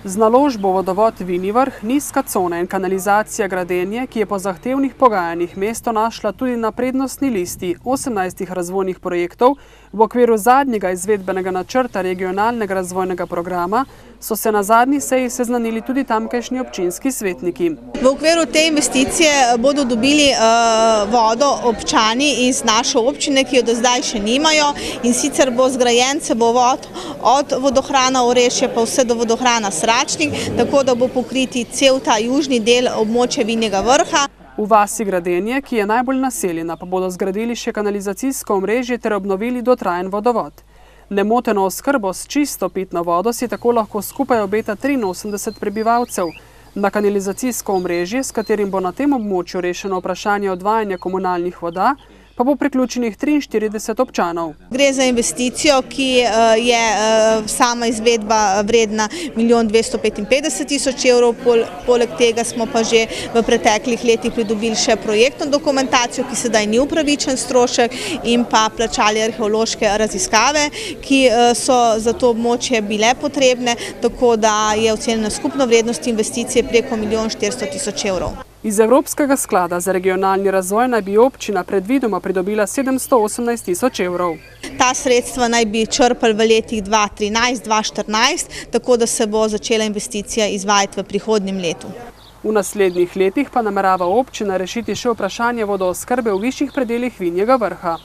Z naložbo vodovod Vinji Vrh, nizka cona in kanalizacija Gradenje, ki je po zahtevnih pogajanjih mesto našla tudi na prednostni listi 18 razvojnih projektov v okviru zadnjega izvedbenega načrta regionalnega razvojnega programa, so se na zadnji seji seznanili tudi tamkajšnji občinski svetniki. V okviru te investicije bodo dobili vodo občani iz naše občine, ki jo do zdaj še nimajo, in sicer bo zgrajen cevovod od vodohrana Orešje pa vse do vodohrana Sračnik, tako da bo pokriti cel ta južni del območja Vinjega Vrha. V vasi Gradenje, ki je najbolj naseljena, pa bodo zgradili še kanalizacijsko omrežje ter obnovili dotrajen vodovod. Nemoteno oskrbo s čisto pitno vodo si tako lahko skupaj obeta 83 prebivalcev. Na kanalizacijsko omrežje, s katerim bo na tem območju rešeno vprašanje odvajanja komunalnih voda, pa bo priključenih 43 občanov. Gre za investicijo, ki je sama izvedba vredna 1 255 000 evrov, poleg tega smo pa že v preteklih letih pridobili še projektno dokumentacijo, ki sedaj ni upravičen strošek, in pa plačali arheološke raziskave, ki so za to območje bile potrebne, tako da je ocenjena skupna vrednost investicije preko 1 400 000 evrov. Iz Evropskega sklada za regionalni razvoj naj bi občina predvidoma pridobila 718 000 evrov. Ta sredstva naj bi črpali v letih 2013-2014, tako da se bo začela investicija izvajati v prihodnjem letu. V naslednjih letih pa namerava občina rešiti še vprašanje vodooskrbe v višjih predelih Vinjega Vrha.